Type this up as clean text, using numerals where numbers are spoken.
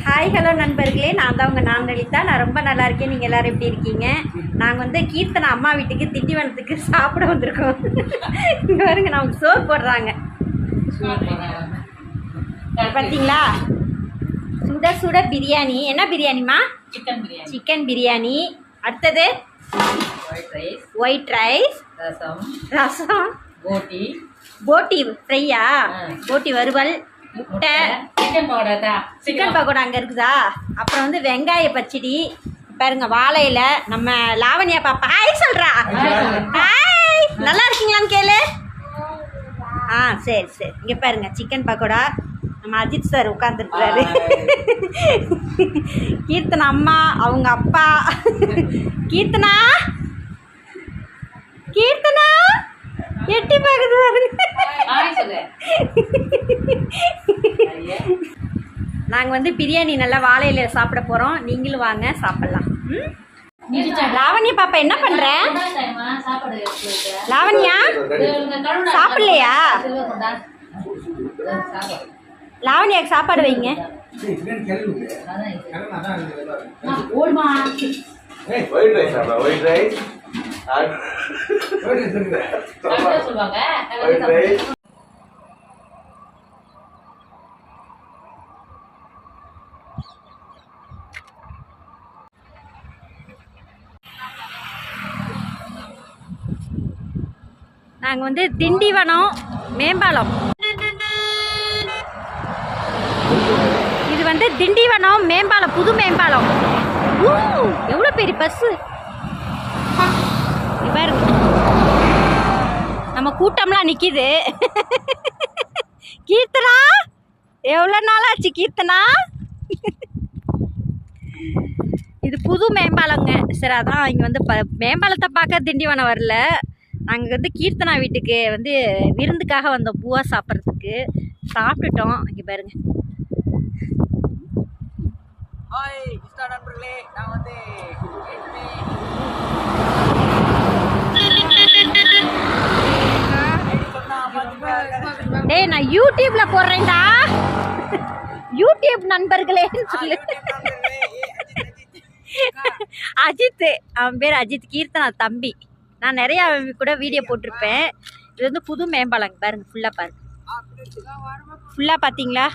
Hi hello நண்பர்களே, நான் தான் உங்கள் லலிதா. நான் ரொம்ப நல்லா இருக்கேன். நீங்கள் எல்லோரும் எப்படி இருக்கீங்க? நாங்கள் வந்து கீர்த்தனா அம்மா வீட்டுக்கு திண்டிவனத்துக்கு சாப்பிட வந்திருக்கோம். இங்கே வருங்க, நமக்கு சோறு போடுறாங்க பார்த்தீங்களா? சுட சுட பிரியாணி. என்ன பிரியாணிமா? சிக்கன் பிரியாணி. அடுத்தது ஒயிட் ரைஸ், ரசம், போட்டி ஃப்ரையா, போட்டி வறுவல், முட்டை, சிக்கன் பக்கோடா அங்கே இருக்குதா. அப்புறம் வந்து வெங்காய பச்சடி பாருங்க, வாழையில. நம்ம லாவண்யா பாப்பா ஹாய் சொல்றா. ஹாய், நல்லா இருக்கீங்களான்னு கேளு. சரி சரி. இங்கே பாருங்க சிக்கன் பக்கோடா. நம்ம அஜித் சார் உட்காந்துருக்குறாரு. கீர்த்தனா அம்மா, அவங்க அப்பா. கீர்த்தனா கீர்த்தனா எட்டி பார்க்குது பாருங்க. நாங்கள் வந்து பிரியாணி நல்லா வாழையில சாப்பிட போகிறோம். நீங்களும் வாங்க சாப்பிட்லாம். லாவண்யா பாப்பா என்ன பண்ற? லாவண்யா சாப்பிடலையா? லாவண்யாக்கு சாப்பாடு வைங்க. நாங்கள் வந்து திண்டிவனம் மேம்பாலம். இது வந்து திண்டிவனம் மேம்பாலம், புது மேம்பாலம். எவ்வளோ பெரிய பஸ்ஸு பாருங்க. நம்ம கூட்டம்லாம் நிற்கிது. கீர்த்தனா எவ்வளோ நாளாச்சு கீர்த்தனா? இது புது மேம்பாலங்க. சரி, அதான் இங்கே வந்து மேம்பாலத்தை பார்க்க திண்டிவனம் வரல. நாங்கள் வந்து கீர்த்தனா வீட்டுக்கு வந்து விருந்துக்காக வந்தோம், பூவா சாப்பிட்றதுக்கு. சாப்பிட்டுட்டோம். இங்கே பாருங்க. நண்பர்களே, நான் வந்து டேய், நான் யூடியூப்ல போடுறேன்டா. யூடியூப் நண்பர்களேன்னு சொல்லு. அஜித், அவன் பேர் அஜித், கீர்த்தனா தம்பி. நான் நிறையா கூட வீடியோ போட்டிருப்பேன். இது வந்து புது மேம்பாலம் பாருங்க. ஃபுல்லாக பாருங்க, ஃபுல்லாக பார்த்தீங்களா?